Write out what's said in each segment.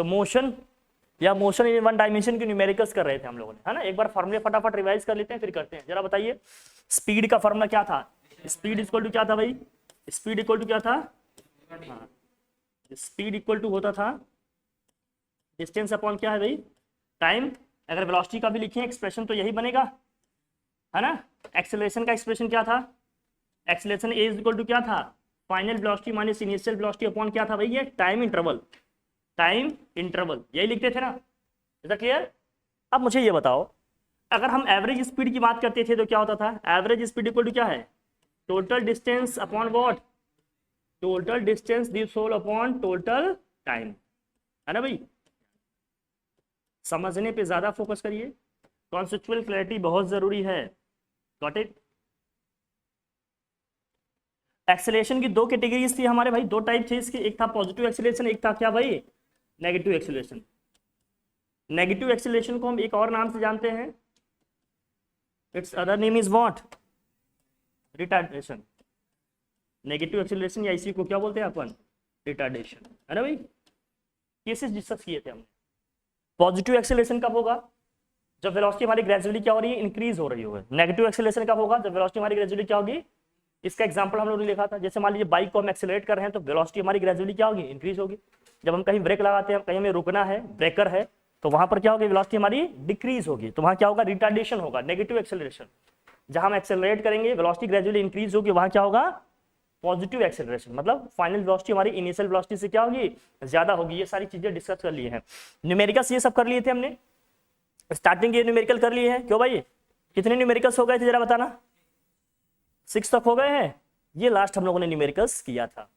तो मोशन या motion in one dimension के न्यूमेरिकल्स कर रहे थे हम लोगों ने, है ना। एक बार फॉर्मूले फटाफट रिवाइज कर लेते हैं फिर करते हैं। जरा बताइए, स्पीड का फॉर्मूला क्या था? स्पीड इक्वल टू क्या था भाई? स्पीड इक्वल टू क्या था? हाँ, स्पीड इक्वल टू होता था डिस्टेंस अपॉन क्या है भाई? टाइम। अगर वेलोसिटी का भी लिखें एक्सप्रेशन तो यही बनेगा, है ना। एक्सेलरेशन का एक्सप्रेशन क्या था? Acceleration A is equal to क्या था? Final velocity minus initial velocity upon क्या था भाई? ये टाइम इंटरवल, टाइम इंटरवल, यही लिखते थे ना। Is clear? अब मुझे ये बताओ, अगर हम एवरेज स्पीड की बात करते थे तो क्या होता था? एवरेज स्पीड इक्वल टू क्या है? Total distance upon what? Total distance this whole upon total time, है ना भाई। समझने पे ज्यादा फोकस करिए, कॉन्सेप्चुअल क्लैरिटी बहुत जरूरी है। Got it? एक्सेलरेशन की दो कैटेगरीज थी हमारे भाई, दो टाइप थे इसके, एक था पॉजिटिव एक्सेलरेशन, एक था क्या भाई? Negative acceleration. नेगेटिव एक्सेलरेशन को हम एक और नाम से जानते हैं, it's other name is what? Retardation. Negative acceleration या इसी को क्या बोलते हैं अपन? रिटार्डेशन, है ना भाई। केसेस डिस्कस किए थे हमने। पॉजिटिव एक्सेलरेशन कब होगा? जब वेलोसिटी हमारी ग्रेजुअली क्या हो रही है? इंक्रीज हो रही होगी। नेगेटिव एक्सेलरेशन कब होगा? जब वेलोसिटी हमारी ग्रेजुअली क्या होगी? इसका एग्जांपल हम लोगों ने लिखा था, जैसे मान लीजिए बाइक को हम एक्सेलरेट कर रहे हैं तो वेलोसिटी हमारी ग्रेजुअली क्या होगी? इंक्रीज होगी। जब हम कहीं ब्रेक लगाते हैं, कहीं हमें रुकना है, ब्रेकर है, तो वहां पर क्या होगी? वेलोसिटी हमारी डिक्रीज होगी, तो वहां क्या होगा? रिटार्डेशन होगा, नेगेटिव एक्सेलरेशन। जहां हम एक्सेलरेट करेंगे वेलोसिटी ग्रेजुअली इंक्रीज होगी, वहां क्या होगा? पॉजिटिव एक्सेलरेशन, मतलब फाइनल वेलोसिटी हमारी इनिशियल वेलोसिटी से क्या होगी? ज्यादा होगी। ये सारी चीजें डिस्कस कर लिए हैं। न्यूमेरिकल्स ये सब कर लिए थे हमने, स्टार्टिंग ये न्यूमेरिकल कर लिए हैं। क्यों भाई? कितने न्यूमेरिकल्स हो गए थे जरा बताना? 6 तक हो गए हैं। ये लास्ट हम लोगों ने न्यूमेरिकल्स किया था।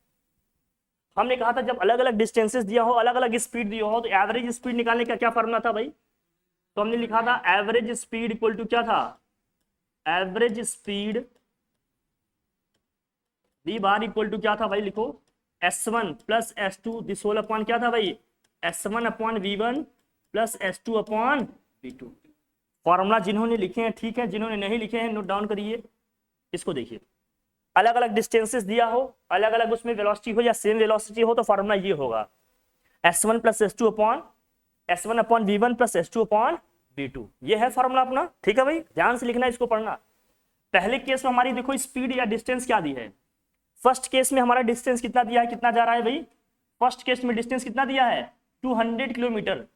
हमने कहा था जब अलग अलग डिस्टेंसेस दिया हो, अलग अलग स्पीड दिया हो, तो एवरेज स्पीड निकालने का क्या फॉर्मूला था भाई? तो हमने लिखा था एवरेज स्पीड इक्वल टू क्या था? Average speed V bar equal to क्या था भाई? लिखो S1 plus S2 this whole upon क्या था भाई? S1 upon V1 plus S2 upon V2। Formula जिन्होंने लिखे हैं ठीक है, जिन्होंने नहीं लिखे हैं नोट डाउन करिए। इसको देखिए, अलग अलग डिस्टेंसेस दिया हो, अलग अलग उसमें वेलोसिटी हो या सेम वेलोसिटी हो, तो फॉर्मूला ये होगा S1 plus S2 upon S1 upon V1 plus S2 upon V2। ये है फॉर्मूला अपना, ठीक है भाई। ध्यान से लिखना, इसको पढ़ना। पहले केस में हमारी देखो स्पीड या डिस्टेंस क्या दी है? फर्स्ट केस में हमारा डिस्टेंस कितना दिया है? कितना जा रहा है भाई? फर्स्ट केस में डिस्टेंस कितना दिया है? 200 किलोमीटर।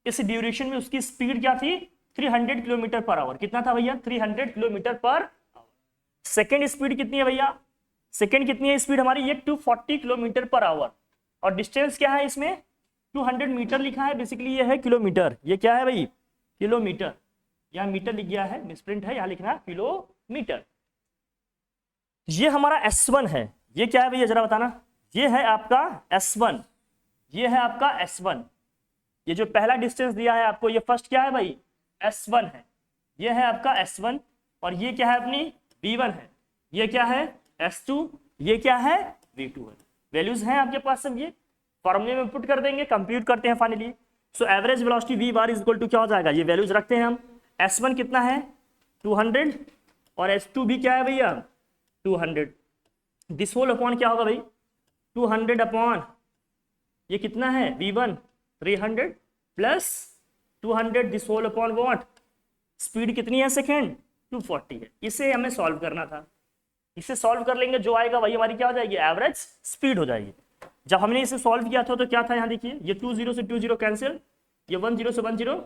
इस ड्यूरेशन में उसकी स्पीड क्या थी? 300 किलोमीटर पर आवर। कितना था भैया? 300 kilometre per our. Second speed कितनी है भैया? सेकेंड कितनी है स्पीड हमारी? ये 240 किलोमीटर पर आवर। और डिस्टेंस क्या है इसमें? 200 मीटर लिखा है, बेसिकली ये है किलोमीटर। ये क्या है भाई? किलोमीटर। यहाँ मीटर लिख गया है, मिसप्रिंट है, यहाँ लिखना किलोमीटर। ये हमारा S1 है। ये क्या है भैया जरा बताना? ये है आपका S1, ये है आपका S1। ये जो पहला डिस्टेंस दिया है आपको, ये फर्स्ट क्या है भाई? S1 है। ये है आपका S1। और ये क्या है अपनी? V1 है। ये क्या है? S2। ये क्या है? V2 है। वैल्यूज हैं आपके पास सब, ये फॉर्मूले में पुट कर देंगे, कंप्यूट करते हैं finally. So average velocity V bar is equal to क्या हो जाएगा? ये वैल्यूज रखते हैं हम। S1 कितना है? 200। और S2 भी क्या है भैया? 200। दिस होल अपॉन क्या होगा भाई? 200 अपॉन ये कितना है? V1 300 plus 200 this whole upon what? Speed कितनी है सेकेंड? 240 है। इसे हमें सॉल्व करना था। इसे सॉल्व कर लेंगे, जो आएगा वही हमारी क्या हो जाएगी? एवरेज स्पीड हो जाएगी। जब हमने इसे सॉल्व किया था तो क्या था? यहाँ देखिए, ये 20 से 20 कैंसिल, ये 10 से 10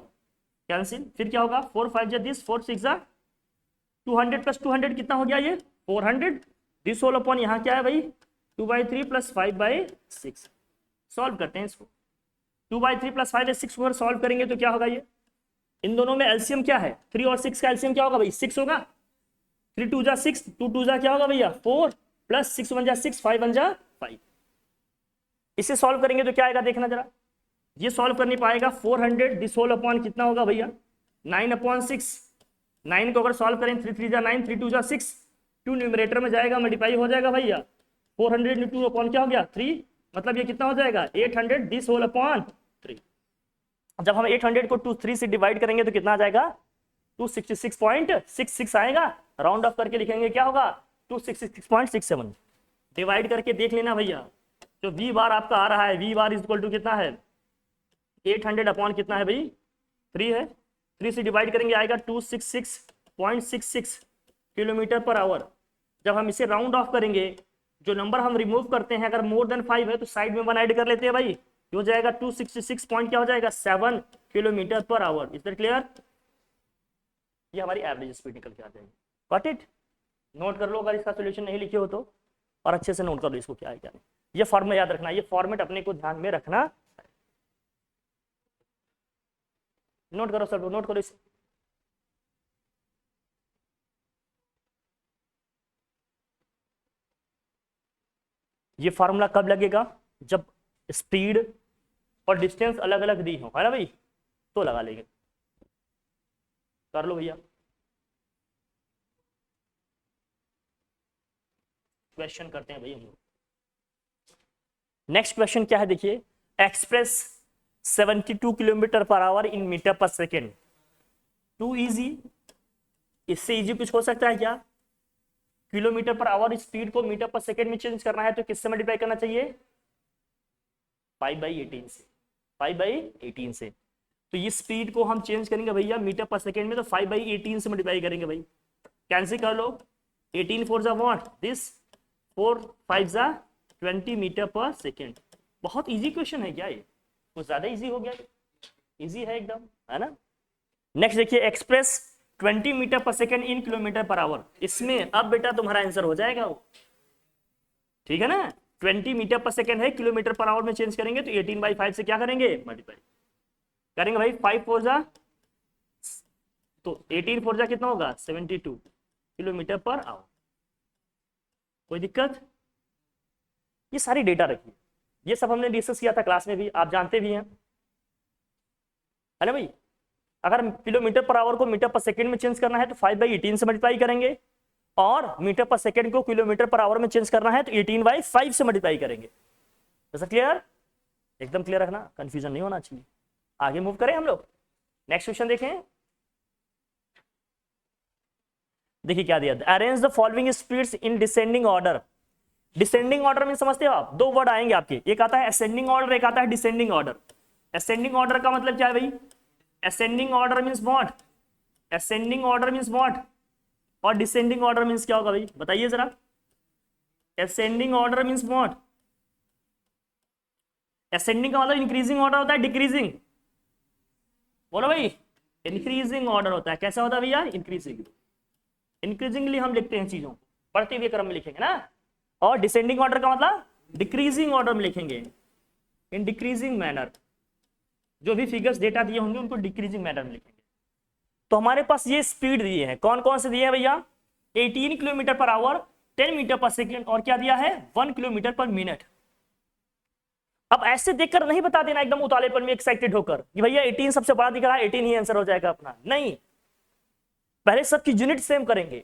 कैंसिल, फिर क्या होगा? 4 5 जा दिस, 4 6 जा 200 प्लस 200 कितना हो गया? ये 400। दिस होल अपॉन यहाँ क्या है भाई? 2/3 प्लस 5/6। सॉल्व करते हैं इसको। 2/3 प्लस 5/6 को सॉल्व करेंगे तो क्या होगा? ये इन दोनों में एलसीएम क्या है? 3 और 6 का एलसीएम क्या होगा भाई? 6 होगा। 3 2 जा 6, 2 2 जा क्या होगा भैया? 4 प्लस 6 1 जा 6, 5 1 जा 5। इसे सॉल्व करेंगे तो क्या आएगा देखना जरा। ये सॉल्व कर नहीं पाएगा। 400 दिस होल अपॉन कितना होगा भैया? 9/6। 9 को अगर सॉल्व करें, 3 3 जा 9, 3 2 जा 6, 2 न्यूमरेटर में जाएगा, मल्टीप्लाई हो जाएगा भैया। 400 × 2 अपॉन क्या हो गया? 3। मतलब ये कितना हो जाएगा? 800 दिस होल अपॉन 3। जब हम 800 को 3 से डिवाइड करेंगे तो कितना आ जाएगा? 266.66 आएगा। राउंड ऑफ करके लिखेंगे क्या होगा? 266.67। डिवाइड करके देख लेना भैया, जो V बार आपका आ रहा है, V bar is equal to कितना है? 800 अपॉन कितना है भाई 3 है, 3 से डिवाइड करेंगे आएगा 266.66 किलोमीटर पर आवर। जब हम इसे राउंड ऑफ करेंगे, जो नंबर हम रिमूव करते हैं अगर मोर देन 5 है तो साइड में 1 ऐड कर लेते हैं भाई, ये हो जाएगा 266 पॉइंट क्या हो जाएगा 7 kilometre per our. Is that clear? ये हमारी एवरेज स्पीड निकल के आ जाएगी। Got it? नोट कर लो अगर इसका सोल्यूशन नहीं लिखे हो तो, और अच्छे से नोट कर लो इसको क्या है क्या नहीं। ये फॉर्मूला याद रखना, ये फॉर्मेट अपने को ध्यान में रखना। नोट करो सब, नोट करो इसे। ये फॉर्मूला कब लगेगा? जब स्पीड और डिस्टेंस अलग अलग दी हो, है ना भाई, तो लगा लेंगे। कर लो भैया। क्वेश्चन करते हैं भाई हम लोग। नेक्स्ट क्वेश्चन क्या है देखिए, express 72 kilometre per our in metre per second. To easy, इससे इजी कुछ हो सकता है क्या? किलोमीटर पर आवर स्पीड को मीटर पर सेकेंड में चेंज करना है तो किससे मल्टीप्लाई करना चाहिए? 5/18 से। 5/18 से। तो ये स्पीड को हम चेंज करेंगे भैया मीटर पर सेकेंड में, तो 5/18 से मल्टीप्लाई करेंगे भाई। कैंसिल कर लो, 18 4 जा व्हाट दिस, 4 5 जा 20 मीटर पर सेकेंड। बहुत इजी क्वेश्चन है क्या ये? कुछ ज्यादा इजी हो गया? इजी है एकदम, है ना। नेक्स्ट देखिए, express 20 metre per second in kilometre per our. इसमें अब बेटा तुम्हारा आंसर हो जाएगा वो, ठीक है ना। 20 मीटर पर सेकेंड है, किलोमीटर पर आवर में चेंज करेंगे तो 18/5 से क्या करेंगे मल्टीप्लाई करेंगे भाई। 5 4 जा, तो 18 4 जा कितना होगा 72 किलोमीटर पर आवर। कोई दिक्कत? ये सारी डेटा रखिए, ये सब हमने डिस्कस किया था क्लास में भी, आप जानते भी हैं, है ना भाई। अगर किलोमीटर पर आवर को मीटर पर सेकंड में चेंज करना है तो 5/18 से मल्टीप्लाई करेंगे, और मीटर पर सेकंड को किलोमीटर पर आवर में चेंज करना है तो 18/5 से मल्टीप्लाई करेंगे। ऐसा क्लियर? एकदम क्लियर रखना, कंफ्यूजन नहीं होना चाहिए। आगे मूव करें हम लोग, नेक्स्ट क्वेश्चन देखें। देखिए क्या दिया, arrange the following speeds in descending order. Descending order में समझते हो आप, दो वर्ड आएंगे आपके, एक आता है असेंडिंग ऑर्डर, एक आता है डिसेंडिंग ऑर्डर। असेंडिंग ऑर्डर का मतलब क्या है भाई? Ascending order means what? Ascending order means what? और डिसेंडिंग ऑर्डर मींस क्या होगा भाई, बताइए जरा। Ascending order means what? Ascending का मतलब इंक्रीजिंग ऑर्डर होता है, डिक्रीजिंग? बोलो भाई। इंक्रीजिंग ऑर्डर होता है। कैसा होता है भैया? इंक्रीजिंग। इंक्रीजिंगली हम लिखते हैं चीजों को, बढ़ते हुए क्रम में लिखेंगे ना। और डिसेंडिंग ऑर्डर का मतलब डिक्रीजिंग ऑर्डर में लिखेंगे, इन डिक्रीजिंग मैनर। जो भी फिगर्स डेटा दिए होंगे उनको डिक्रीजिंग मैनर में लिखेंगे। तो हमारे पास ये स्पीड दिए हैं, कौन कौन से दिए हैं भैया? 18 kilometre per our, 10 metre per second, और क्या दिया है 1 किलोमीटर पर मिनट। अब ऐसे देखकर नहीं बता देना एकदम उतालेपन में एक्साइटेड होकर कि भैया 18 सबसे बड़ा दिख रहा है, 18 ही आंसर हो जाएगा अपना। नहीं, पहले सबकी यूनिट सेम करेंगे,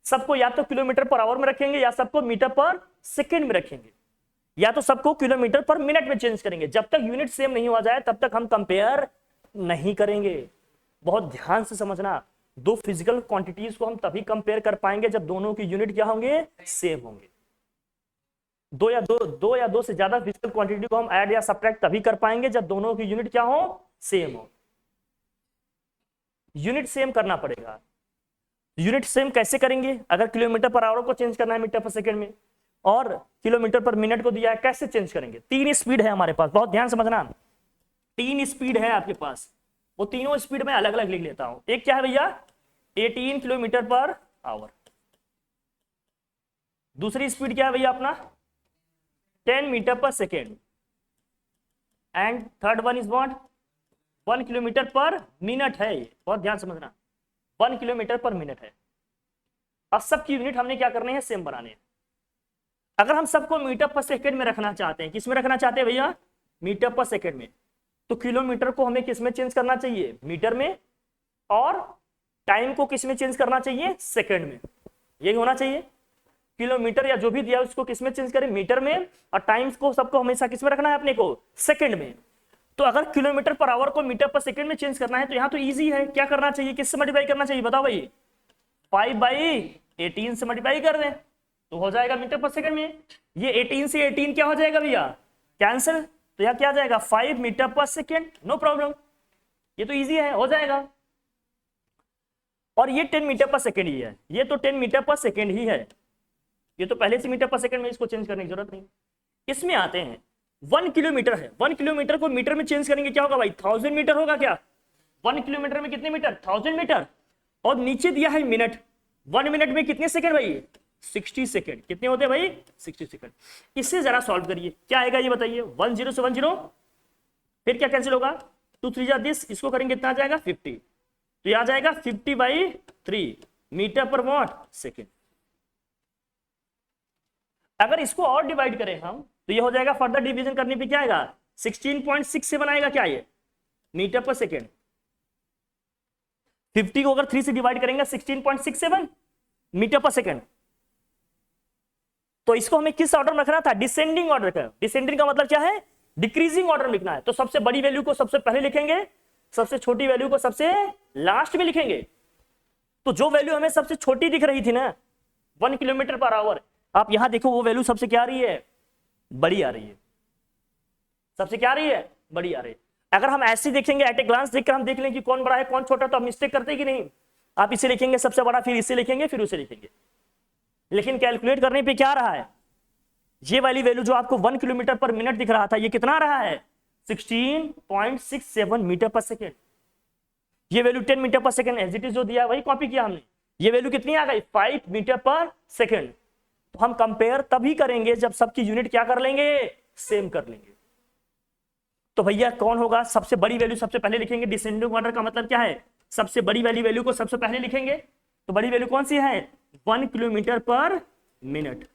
सबको या तो किलोमीटर पर आवर में रखेंगे या सबको मीटर पर सेकेंड में रखेंगे, या तो सबको किलोमीटर पर मिनट में चेंज करेंगे। जब तक यूनिट सेम नहीं हो जाए तब तक हम कंपेयर नहीं करेंगे। बहुत ध्यान से समझना, दो फिजिकल क्वांटिटीज को हम तभी कंपेयर कर पाएंगे जब दोनों की यूनिट क्या होंगे? सेम होंगे। दो या दो से ज्यादा फिजिकल क्वांटिटी को हम ऐड या सब्ट्रैक्ट तभी कर पाएंगे जब दोनों की यूनिट क्या हो? सेम हो। यूनिट सेम करना पड़ेगा। यूनिट सेम कैसे करेंगे? अगर किलोमीटर पर आवर को चेंज करना है मीटर पर सेकेंड में, और किलोमीटर पर मिनट को दिया है, कैसे चेंज करेंगे? 3 स्पीड है हमारे पास, बहुत ध्यान समझना। 3 स्पीड है आपके पास, वो तीनों स्पीड में अलग अलग लिख लेता हूं। एक क्या है भैया? 18 किलोमीटर पर आवर। दूसरी स्पीड क्या है भैया अपना? 10 metre per second. And third one is what? 1 kilometre पर मिनट है। ये बहुत ध्यान समझना, 1 किलोमीटर पर मिनट है। अब सबकी यूनिट हमने क्या करने हैं? सेम बनाने हैं। अगर हम सबको मीटर पर सेकेंड में रखना चाहते हैं, किस में रखना चाहते हैं भैया? मीटर पर सेकेंड में। तो किलोमीटर को हमें किस में चेंज करना चाहिए? मीटर में। और टाइम को किस में चेंज करना चाहिए? सेकेंड में। यही होना चाहिए। किलोमीटर या जो भी दिया उसको किस में चेंज करें? मीटर में। और टाइम्स को सबको हमेशा किस में रखना है अपने को? सेकेंड में। तो अगर किलोमीटर पर आवर को मीटर पर सेकेंड में चेंज करना है तो यहां तो इजी है, क्या करना चाहिए? किससे मल्टीप्लाई करना चाहिए बताओ भाई? 5/18 से मल्टीप्लाई कर दें तो हो जाएगा मीटर पर सेकंड में। ये 18 से 18 क्या हो जाएगा भैया? कैंसिल। तो तो यहाँ क्या आ जाएगा 5 metre per second, no problem, ये तो इजी है, हो जाएगा। और ये 10 मीटर पर सेकेंड ही है, ये तो 10 मीटर पर सेकेंड ही है, ये तो पहले से मीटर पर सेकेंड में, इसको चेंज करने की जरूरत नहीं। इसमें आते हैं 1 किलोमीटर है, 1 किलोमीटर को मीटर में चेंज करेंगे क्या होगा भाई, 1000 मीटर होगा क्या, 1 किलोमीटर में कितने मीटर, 1000 मीटर। और नीचे दिया है मिनट, 1 मिनट में कितने सेकंड भाई, 60 सेकंड। कितने होते हैं भाई, 60 सेकंड। इसे जरा सॉल्व करिए, क्या आएगा ये बताइए, 10 से 10, फिर क्या कैंसिल होगा, 2 3 जा 10, इसको करेंगे कितना आ जाएगा 50, तो ये आ जाएगा 50/3 मीटर पर वॉट सेकेंड। अगर इसको और डिवाइड करें हम तो ये हो जाएगा, फर्दर डिवीजन करने पे क्या आएगा 16.67 आएगा, क्या ये मीटर पर सेकेंड। 50 को अगर 3 से डिवाइड करेंगे 16.67 मीटर पर सेकेंड। तो इसको हमें किस ऑर्डर में रखना था, डिसेंडिंग ऑर्डर का। डिसेंडिंग का मतलब क्या है, डिक्रीजिंग ऑर्डर में लिखना है। तो सबसे बड़ी वैल्यू को सबसे पहले लिखेंगे, सबसे छोटी वैल्यू को सबसे लास्ट में लिखेंगे। तो जो वैल्यू हमें सबसे छोटी दिख रही थी ना 1 किलोमीटर पर आवर, आप यहां देखो वो वैल्यू सबसे क्या आ रही है, बड़ी आ रही है। सबसे क्या आ रही है, बड़ी आ रही है। अगर हम ऐसे देखेंगे, एट ए ग्लांस देखकर हम देख लें कि कौन बड़ा है कौन छोटा, तो हम मिस्टेक करते कि नहीं, आप इसे लिखेंगे सबसे बड़ा, फिर इसे लिखेंगे, फिर उसे लिखेंगे। लेकिन कैलकुलेट करने पे क्या आ रहा है, ये वाली वैल्यू जो आपको 1 किलोमीटर पर मिनट दिख रहा था, ये कितना आ रहा है 16.67 मीटर पर सेकेंड। ये value 10 metre per second as it is जो दिया वही कॉपी किया हमने। ये वैल्यू कितनी आ गई 5 मीटर पर सेकेंड। तो हम कंपेयर तभी करेंगे जब सबकी यूनिट क्या कर लेंगे, सेम कर लेंगे। तो भैया कौन होगा, सबसे बड़ी वैल्यू सबसे पहले लिखेंगे। डिसेंडिंग ऑर्डर का मतलब क्या है, सबसे बड़ी वाली वैल्यू को सबसे पहले लिखेंगे। तो बड़ी वैल्यू कौन सी है 1 किलोमीटर पर मिनट।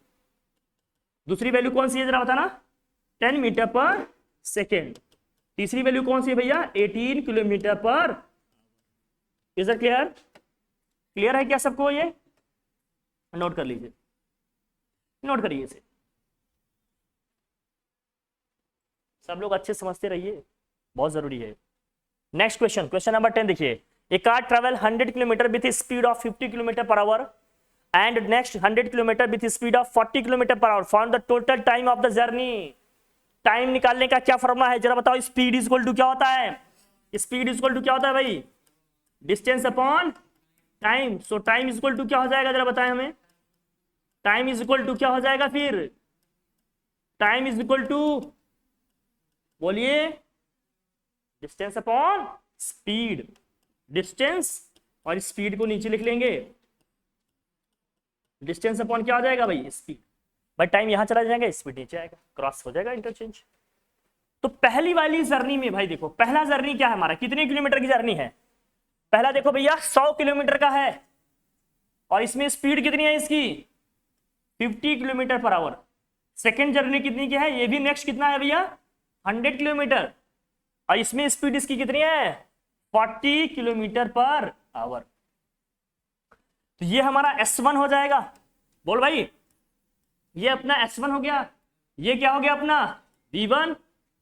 दूसरी वैल्यू कौन सी है जरा बताना, 10 मीटर पर सेकेंड। तीसरी वैल्यू कौन सी है भैया 18 किलोमीटर पर। इज इट क्लियर, क्लियर है क्या सबको, ये नोट कर लीजिए, नोट करिए इसे, सब लोग अच्छे समझते रहिए, बहुत जरूरी है। नेक्स्ट क्वेश्चन, क्वेश्चन नंबर 10 देखिए। A car travel 100 kilometre with speed of 50 kilometre per hour and next 100 kilometre with speed of 40 kilometre per hour, found the total time of the journey. Time निकालने का क्या formula है जरा बताओ। Speed is equal to क्या होता है, speed is equal to क्या होता है भाई, distance upon time. So time is equal to क्या हो जाएगा जरा बताएं हमें, टाइम इज इक्वल टू क्या हो जाएगा फिर, टाइम इज इक्वल टू बोलिए डिस्टेंस अपॉन स्पीड। डिस्टेंस और स्पीड को नीचे लिख लेंगे, डिस्टेंस अपॉन क्या हो जाएगा भाई स्पीड। भाई टाइम यहां चला जाएगा, स्पीड नीचे आएगा, क्रॉस हो जाएगा इंटरचेंज। तो पहली वाली जर्नी में भाई देखो, पहला जर्नी क्या है हमारा, कितने किलोमीटर की जर्नी है, पहला देखो भैया 100 किलोमीटर का है और इसमें स्पीड कितनी है इसकी 50 kilometre per our. Second journey कितनी की है, ये भी नेक्स्ट कितना है भैया 100 किलोमीटर और इसमें स्पीड इसकी कितनी है 40 किलोमीटर पर आवर। तो ये हमारा S1 हो जाएगा, बोल भाई, ये अपना S1 हो गया, ये क्या हो गया अपना V1,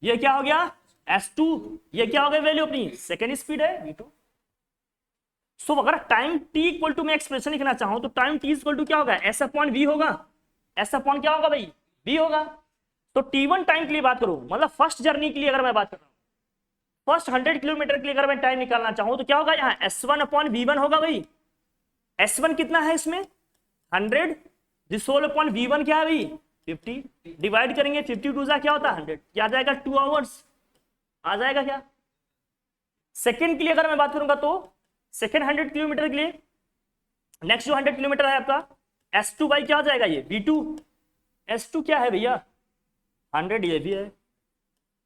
ये क्या हो गया S2, ये क्या हो गया वैल्यू अपनी सेकेंड स्पीड है V2। सो अगर टाइम t इक्वल टू मैं एक्सप्रेशन लिखना चाहूं तो टाइम t इक्वल टू क्या होगा S अपॉन V होगा, S अपॉन क्या होगा भाई V होगा। तो T1 टाइम के लिए बात करूं, मतलब फर्स्ट जर्नी के लिए अगर मैं बात कर रहा हूं, फर्स्ट 100 किलोमीटर के लिए अगर मैं टाइम निकालना चाहूं तो क्या होगा यहाँ S1 अपॉन V1 होगा भाई। S1 कितना है इसमें 100, दिस होल अपॉन V1 क्या है भाई 50, डिवाइड करेंगे 52 जा क्या होता है 100, क्या आ जाएगा 2 आवर्स आ जाएगा क्या। सेकंड के लिए अगर मैं बात करूंगा तो सेकंड 100 किलोमीटर के लिए नेक्स्ट जो 100 किलोमीटर है आपका S2 बाई क्या हो जाएगा ये V2। S2 क्या है भैया 100, ये भी है,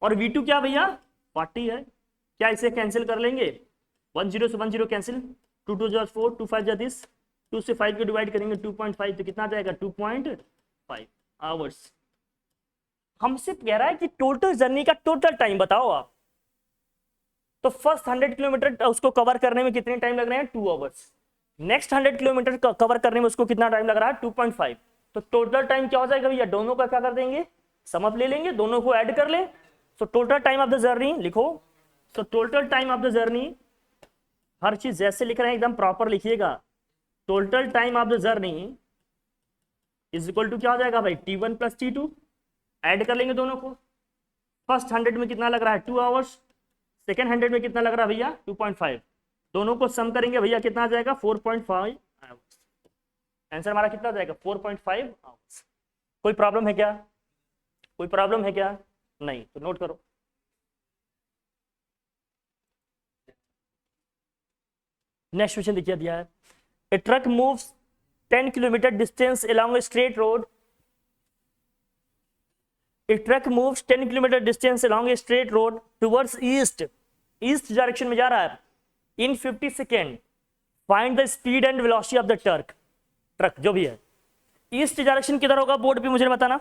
और V2 क्या भैया 40 है। क्या इसे कैंसिल कर लेंगे, 10 से 10 कैंसिल, 2 2 जा 4, 2 5 जा 10, 2 से 5 को डिवाइड करेंगे 2.5 तो कितना आ जाएगा 2.5 आवर्स। हमसे कह रहा है कि टोटल जर्नी का टोटल टाइम बताओ आप। तो फर्स्ट 100 किलोमीटर उसको कवर करने में कितने टाइम लग रहे हैं 2 आवर्स, नेक्स्ट 100 किलोमीटर कवर करने में उसको कितना टाइम लग रहा है 2.5। तो टोटल टाइम क्या हो जाएगा भैया, दोनों का क्या कर देंगे सम अप ले लेंगे, दोनों को ऐड कर ले। So total time of the journey लिखो। So total time of the journey, हर चीज जैसे लिख रहे हैं एकदम प्रॉपर लिखिएगा। Total time of the journey is equal to क्या हो जाएगा भाई T1 प्लस T2, ऐड कर लेंगे दोनों को फर्स्ट 100 में कितना लग रहा है 2 आवर्स, सेकेंड 100 में कितना लग रहा है भैया 2.5, दोनों को सम करेंगे भैया कितना आ जाएगा 4.5 आवर्स। आंसर हमारा कितना आ जाएगा 4.5 आवर्स। कोई प्रॉब्लम है क्या, कोई प्रॉब्लम है क्या, नहीं तो नोट करो। नेक्स्ट क्वेश्चन देखिए दिया है, a truck moves 10 kilometre distance along a straight road. A truck moves 10 kilometer distance along a straight road towards east. East direction में जा रहा है। In 50 second find the speed and velocity of the truck जो भी है। East direction किधर होगा board पे मुझे बताना।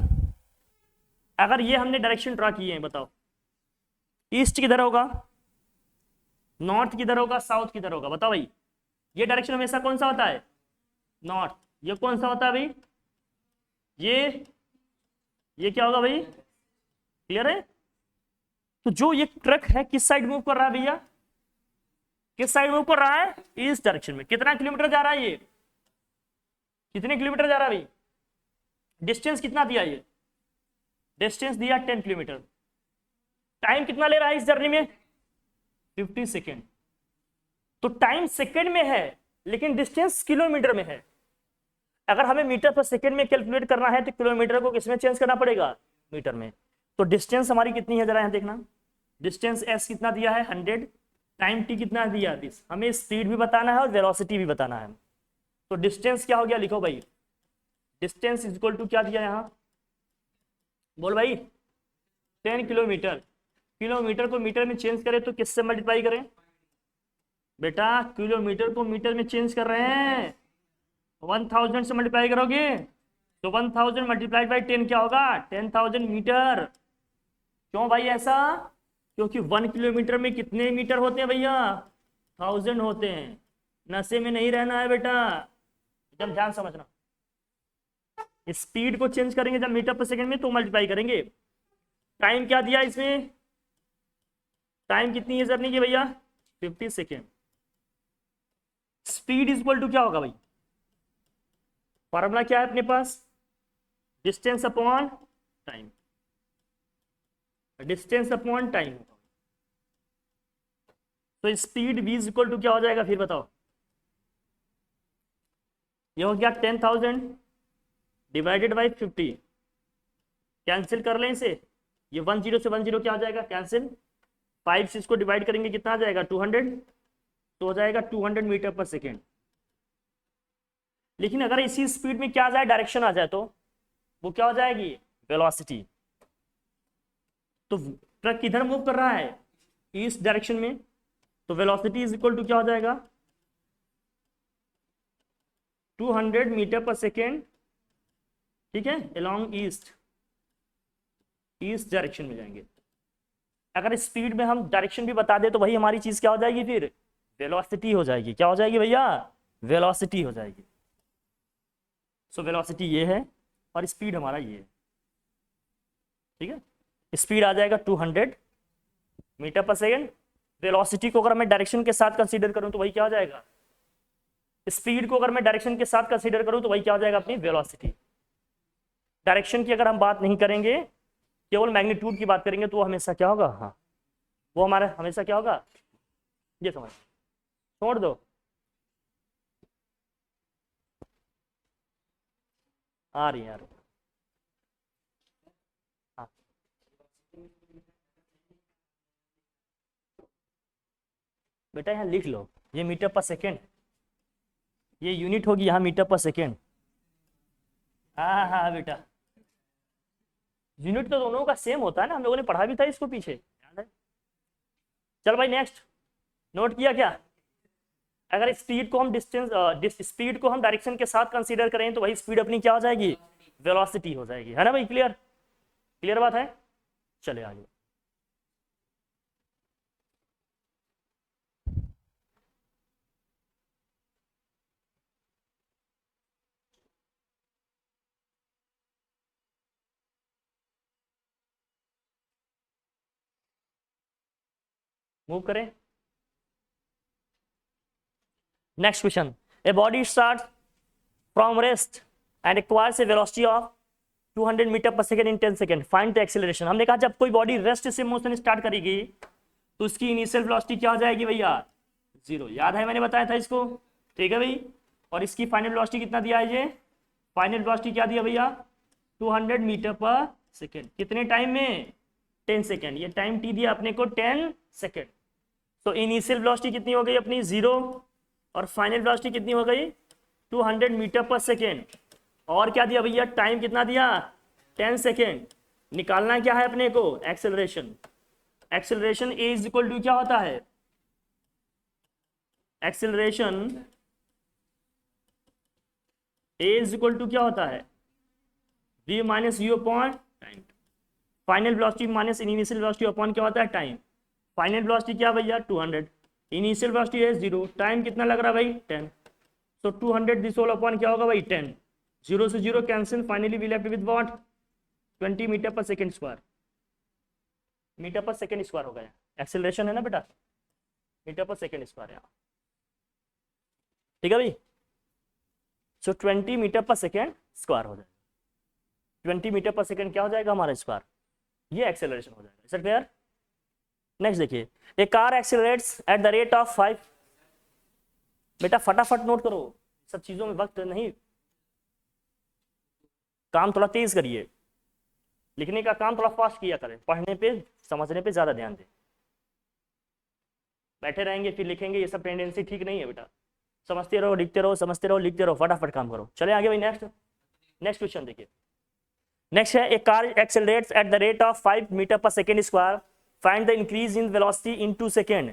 अगर ये हमने डायरेक्शन ड्रा किए हैं बताओ, ईस्ट किधर होगा, नॉर्थ किधर होगा, साउथ किधर होगा, बताओ भाई। ये डायरेक्शन हमेशा कौन सा होता है नॉर्थ, ये कौन सा होता है भाई ये क्या होगा भाई, क्लियर है। तो जो ये ट्रक है किस साइड मूव कर रहा है भैया, किस साइड मूव कर रहा है ईस्ट डायरेक्शन में। कितना किलोमीटर जा रहा है ये, कितने किलोमीटर जा रहा है भाई, डिस्टेंस कितना दिया, ये डिस्टेंस दिया 10 किलोमीटर। टाइम कितना ले रहा है इस जर्नी में 50 सेकेंड। तो टाइम सेकेंड में है लेकिन डिस्टेंस किलोमीटर में है। अगर हमें मीटर पर सेकेंड में कैलकुलेट करना है तो किलोमीटर को किसमें चेंज करना पड़ेगा, मीटर में। तो डिस्टेंस हमारी कितनी है जरा यहाँ देखना, डिस्टेंस एस कितना दिया है 100, टाइम टी कितना दिया 20। हमें स्पीड भी बताना है और वेलोसिटी भी बताना है। तो डिस्टेंस क्या हो गया लिखो भाई, डिस्टेंस इज इक्वल टू क्या दिया यहाँ, बोल भाई 10 किलोमीटर। किलोमीटर को मीटर में चेंज करें तो किससे मल्टीप्लाई करें बेटा, किलोमीटर को मीटर में चेंज कर रहे हैं 1000 से मल्टीप्लाई करोगे तो 1000 मल्टीप्लाइड बाई 10 क्या होगा 10,000 मीटर। क्यों भाई ऐसा, क्योंकि 1 किलोमीटर में कितने मीटर होते हैं भैया 1000 होते हैं। नशे में नहीं रहना है बेटा, एकदम ध्यान समझना। स्पीड को चेंज करेंगे जब मीटर पर सेकंड में तो मल्टीप्लाई करेंगे। टाइम क्या दिया इसमें, टाइम कितनी है जर्नी की भैया 50 second. Speed is equal to क्या होगा भाई, फॉर्मूला क्या है अपने पास, distance upon time, distance upon time. तो speed v is equal to क्या हो जाएगा फिर बताओ, ये हो गया 10,000 डिवाइडेड बाई 50, कैंसिल कर लें इसे, ये 10 से 10 क्या हो जाएगा कैंसिल, 5 से इसको डिवाइड करेंगे कितना आ जाएगा 200, तो हो जाएगा 200 मीटर पर सेकेंड। लेकिन अगर इसी स्पीड में क्या आ जाए डायरेक्शन आ जाए तो वो क्या हो जाएगी वेलोसिटी। तो ट्रक किधर मूव कर रहा है ईस्ट डायरेक्शन में, तो वेलोसिटी इज इक्वल टू क्या हो जाएगा 200 मीटर पर सेकेंड, ठीक है, अलोंग ईस्ट, ईस्ट डायरेक्शन में जाएंगे। अगर स्पीड में हम डायरेक्शन भी बता दे तो वही हमारी चीज क्या हो जाएगी फिर वेलोसिटी हो जाएगी। क्या हो जाएगी भैया वेलोसिटी हो जाएगी। सो वेलोसिटी ये है और स्पीड हमारा ये है, ठीक है। स्पीड आ जाएगा 200 मीटर पर सेकेंड, वेलोसिटी को अगर मैं डायरेक्शन के साथ कंसीडर करूं तो वही क्या हो जाएगा, स्पीड को अगर मैं डायरेक्शन के साथ कंसीडर करूं तो वही क्या हो जाएगा अपनी वेलोसिटी। डायरेक्शन की अगर हम बात नहीं करेंगे केवल मैग्नीट्यूड की बात करेंगे तो वो हमेशा क्या होगा, हाँ वो हमारा हमेशा क्या होगा, ये समझ छोड़ दो, आ रही यार हाँ। बेटा यहाँ लिख लो ये मीटर पर सेकेंड, ये यूनिट होगी यहाँ मीटर पर सेकेंड। हाँ हाँ बेटा यूनिट तो दोनों का सेम होता है ना, हम लोगों ने पढ़ा भी था इसको पीछे याद है। चल भाई नेक्स्ट, नोट किया क्या, अगर स्पीड को हम स्पीड को हम डायरेक्शन के साथ कंसीडर करें तो वही स्पीड अपनी क्या हो जाएगी वेलोसिटी हो जाएगी, है ना भाई। क्लियर, क्लियर बात है, चले आगे। मूव करें next question, a body start from rest and acquires a velocity of 200 metre per second in 10 second, find the acceleration. हमने कहा जब कोई बॉडी रेस्ट से मोशन स्टार्ट करेगी तो उसकी इनिशियल वेलोसिटी क्या हो जाएगी भैया, 0। याद है मैंने बताया था इसको, ठीक है भाई। और इसकी फाइनल वेलोसिटी कितना दिया है, ये फाइनल वेलोसिटी क्या दिया भैया, 200 मीटर पर सेकेंड। कितने टाइम में, 10 सेकेंड। ये टाइम टी दिया अपने को 10 सेकेंड। तो इनिशियल वेलोसिटी कितनी हो गई अपनी, 0, और फाइनल वेलोसिटी कितनी हो गई, 200 मीटर पर सेकेंड। और क्या दिया भैया, टाइम कितना दिया, 10 सेकेंड। निकालना क्या है अपने को, acceleration. Acceleration A is equal to क्या होता है, acceleration A is equal to क्या होता है, v minus u upon time. Final velocity minus initial velocity upon क्या होता है, टाइम। फाइनल वेलोसिटी क्या भैया, 200, इनिशियल वेलोसिटी है 0, टाइम कितना लग रहा है भाई, 10। सो 200 दिस होल अपॉन क्या होगा भाई, 10। 0 से 0 cancel, finally we left with what, 20 metre per second square. Metre per second square हो गया, एक्सेलरेशन है ना बेटा, मीटर पर सेकेंड स्क्वायर यहाँ, ठीक है भाई। सो 20 मीटर पर सेकेंड स्क्वायर हो जाएगा। 20 मीटर पर सेकेंड क्या हो जाएगा हमारा, स्क्वायर। ये एक्सेलरेशन हो जाएगा। Sir clear. नेक्स्ट देखिए, a car accelerates at the rate of 5। बेटा फटाफट नोट करो, सब चीजों में वक्त नहीं, काम थोड़ा तेज करिए, लिखने का काम थोड़ा फास्ट किया करें, पढ़ने पे समझने पे ज्यादा ध्यान दें। बैठे रहेंगे फिर लिखेंगे, ये सब टेंडेंसी ठीक नहीं है बेटा। समझते रहो लिखते रहो, समझते रहो लिखते रहो, फटाफट काम करो। चले आगे भाई, नेक्स्ट क्वेश्चन देखिए। नेक्स्ट है, a car accelerates at the rate of 5 metre per second square, find the increase in velocity in 2 second.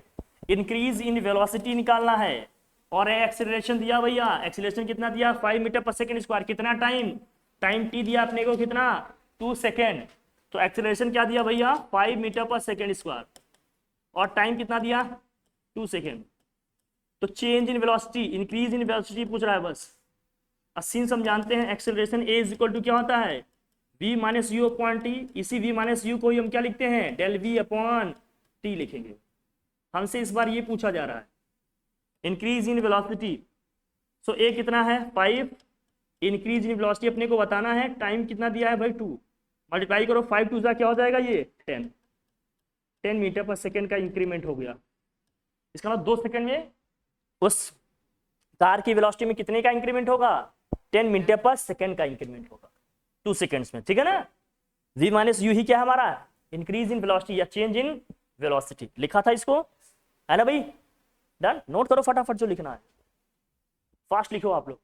Increase in velocity निकालना है और एक्सेलरेशन दिया भैया, एक्सेलरेशन कितना दिया, 5 मीटर पर सेकेंड स्क्वायर। कितना टाइम, टाइम टी दिया अपने को कितना, 2 सेकेंड। तो एक्सेलरेशन क्या दिया भैया, 5 मीटर पर सेकेंड स्क्वायर, और टाइम कितना दिया, 2 सेकेंड। तो change in velocity, increase in velocity पूछ रहा है बस। सीन हम जानते हैं, acceleration A is equal to क्या होता है, v minus u upon t. इसी v माइनस यू को ही हम क्या लिखते हैं, डेल v अपॉन टी लिखेंगे। हमसे इस बार ये पूछा जा रहा है, इंक्रीज इन वेलोसिटी। सो ए कितना है, 5, इंक्रीज इन वेलोसिटी अपने को बताना है, टाइम कितना दिया है भाई, 2, मल्टीप्लाई करो 5 2 क्या हो जाएगा ये, 10 मीटर पर सेकेंड का इंक्रीमेंट हो गया। इसका मतलब 2 सेकेंड में उस कार की वेलोसिटी में कितने का इंक्रीमेंट होगा, 10 मीटर पर सेकेंड का इंक्रीमेंट होगा 2 सेकेंड्स में, ठीक है ना। v माइनस यू ही क्या है हमारा, इंक्रीज इन वेलोसिटी या चेंज इन वेलोसिटी लिखा था इसको, है ना भाई। डन, नोट करो फटाफट जो लिखना है, फास्ट लिखो आप लोग।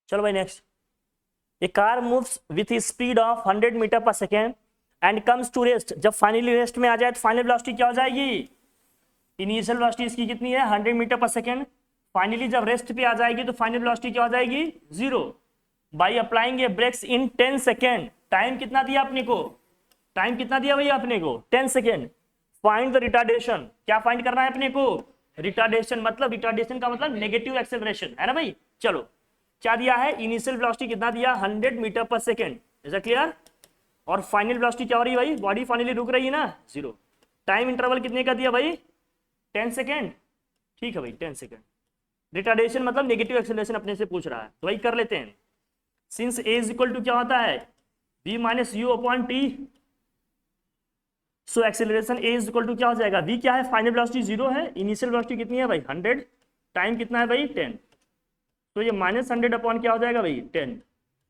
चलो भाई next, a car moves with speed of 100 metre per second and comes to rest. जब फाइनली रेस्ट में आ जाए तो फाइनल वेलोसिटी क्या हो जाएगी, इनिशियल वेलोसिटी इसकी कितनी है, 100 मीटर पर सेकेंड। फाइनली जब रेस्ट पे आ जाएगी तो फाइनल वेलोसिटी क्या हो जाएगी, 0। By applying a brakes in 10 second. Time कितना दिया अपने को, टाइम कितना दिया भैया अपने को, 10 सेकेंड। फाइंड द रिटार्डेशन, क्या फाइंड करना है अपने को, रिटार्डेशन। मतलब रिटार्डेशन का मतलब नेगेटिव एक्सेलरेशन, है ना भाई। चलो क्या दिया है, इनिशियल वेलोसिटी कितना दिया, 100 metre per second, is clear. और फाइनल वेलोसिटी क्या हो रही है भाई, बॉडी फाइनली रुक रही है ना, 0। टाइम इंटरवल कितने का दिया भाई, 10 सेकेंड, ठीक है भाई 10 सेकेंड। रिटार्डेशन मतलब नेगेटिव एक्सेलरेशन अपने से पूछ रहा है, तो वही कर लेते हैं। Since a is equal to क्या होता है, v minus u upon t. So acceleration A is equal to क्या हो जाएगा, v क्या है, फाइनल वेलोसिटी 0 है, इनिशियल वेलोसिटी कितनी है भाई 100, टाइम कितना है भाई 10। तो ये माइनस 100 अपॉन क्या हो जाएगा भाई 10,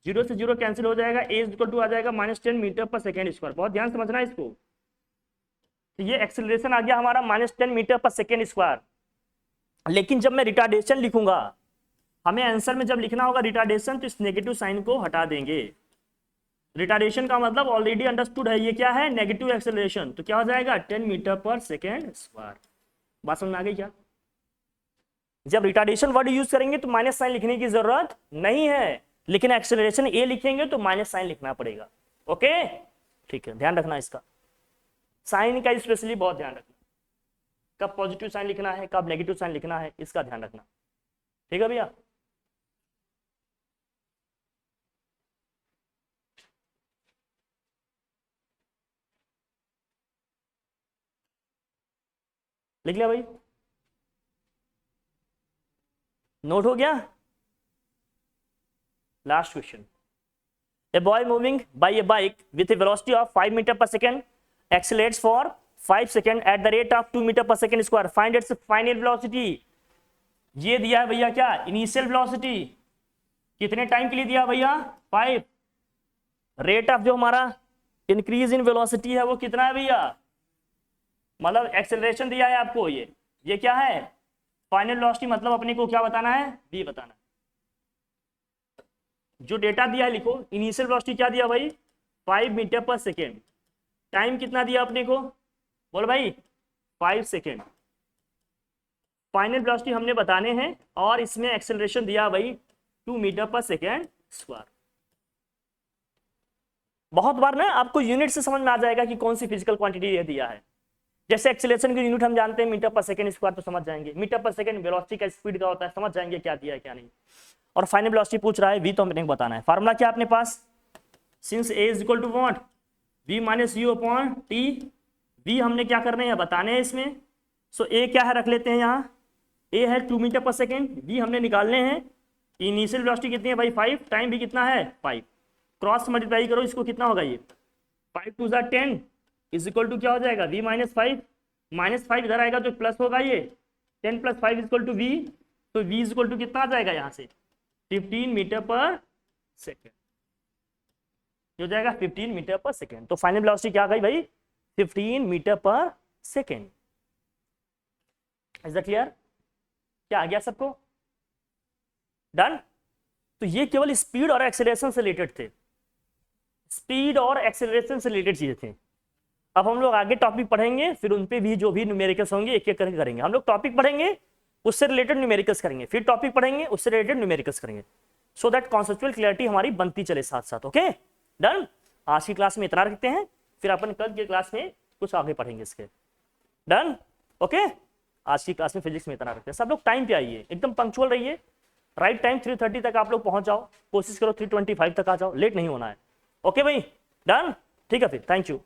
0 से 0 कैंसिल हो जाएगा, ए इज इक्वल टू आ जाएगा -10 मीटर पर सेकेंड स्क्वायर। बहुत ध्यान समझना है इसको। तो ये एक्सेलरेशन आ गया हमारा -10 मीटर पर सेकेंड स्क्वायर। लेकिन जब मैं रिटार्डेशन लिखूंगा, हमें आंसर में जब लिखना होगा रिटार्डेशन, तो इस नेगेटिव साइन को हटा देंगे। रिटार्डेशन का मतलब ऑलरेडी अंडरस्टूड है, ये क्या है, नेगेटिव एक्सेलरेशन। तो क्या हो जाएगा 10 मीटर पर सेकेंड स्क्वायर। बात समझ में आ गई क्या। जब रिटार्डेशन वर्ड यूज करेंगे तो माइनस साइन लिखने की जरूरत नहीं है, लेकिन एक्सेलरेशन ए लिखेंगे तो माइनस साइन लिखना पड़ेगा। ओके ठीक है, ध्यान रखना इसका, साइन का स्पेशली बहुत ध्यान रखना, कब पॉजिटिव साइन लिखना है कब नेगेटिव साइन लिखना है, इसका ध्यान रखना। ठीक है भैया, लिख लिया भाई, नोट हो गया। Last question, a boy moving by a bike with a velocity of 5 meter per second accelerates for 5 seconds at the rate of 2 meter per second square, find its final velocity। ये दिया है भैया क्या, initial velocity, कितने time के लिए दिया भैया 5, रेट ऑफ जो हमारा इंक्रीज इन वेलोसिटी है वो कितना है भैया, मतलब एक्सेलरेशन दिया है आपको, ये क्या है फाइनल वेलोसिटी, मतलब अपने को क्या बताना है, v बताना है। जो डेटा दिया है लिखो, इनिशियल वेलोसिटी क्या दिया भाई 5 मीटर पर सेकेंड, टाइम कितना दिया अपने को, बोल भाई 5 सेकेंड, फाइनल वेलोसिटी हमने बताने हैं, और इसमें एक्सेलरेशन दिया भाई 2 मीटर पर सेकेंड स्क्वायर। बहुत बार ना आपको यूनिट से समझ में आ जाएगा कि कौन सी फिजिकल क्वांटिटी ये दिया है। जैसे एक्सेलरेशन की यूनिट हम जानते हैं मीटर पर सेकेंड स्क्वायर, तो समझ जाएंगे, मीटर पर सेकेंड वेलोसिटी का स्पीड का होता है, समझ जाएंगे क्या दिया है क्या नहीं। और फाइनल वेलोसिटी पूछ रहा है v, तो हमने बताना है। फार्मूला क्या अपने पास, since a is equal to what v minus u upon t, v हमने क्या करना है बताने हैं इसमें। सो a क्या है रख लेते हैं यहाँ, a है 2 मीटर पर सेकेंड, v हमने निकालने हैं, इनिशियल वेलोसिटी कितनी है भाई 5, टाइम भी कितना है 5, क्रॉस मल्टीप्लाई करो इसको, कितना होगा ये 5 2 10 इज इक्वल टू क्या हो जाएगा v माइनस 5, माइनस 5 इधर आएगा तो प्लस होगा, ये 10 plus 5 is equal to v, तो v इज इक्वल टू कितना आ जाएगा यहाँ से 15 मीटर पर सेकेंड, हो जाएगा 15 मीटर पर सेकेंड। तो फाइनल वेलोसिटी क्या आ गई भाई 15 metre per second. Is that clear, क्या आ गया सबको, डन। तो ये केवल स्पीड और एक्सेलरेशन से रिलेटेड थे, स्पीड और एक्सेलरेशन से रिलेटेड चीजें थी। अब हम लोग आगे टॉपिक पढ़ेंगे, फिर उन पे भी जो भी न्यूमेरिकल्स होंगे एक एक करके करेंगे। हम लोग टॉपिक पढ़ेंगे उससे रिलेटेड न्यूमेरिकल्स करेंगे, फिर टॉपिक पढ़ेंगे उससे रिलेटेड न्यूमेरिकल्स करेंगे, सो दैट कॉन्सेप्चुअल क्लैरिटी हमारी बनती चले साथ साथ। ओके डन, आज की क्लास में इतना रखते हैं, फिर अपन कल की क्लास में कुछ आगे पढ़ेंगे इसके। डन ओके, आज की क्लास में फिजिक्स में इतना रखते हैं। सब लोग टाइम पे आइए, एकदम पंक्चुअल रहिए, राइट टाइम 3:30 तक आप लोग पहुंच जाओ, कोशिश करो 3:25 तक आ जाओ, लेट नहीं होना है। ओके भाई डन, ठीक है फिर, थैंक यू।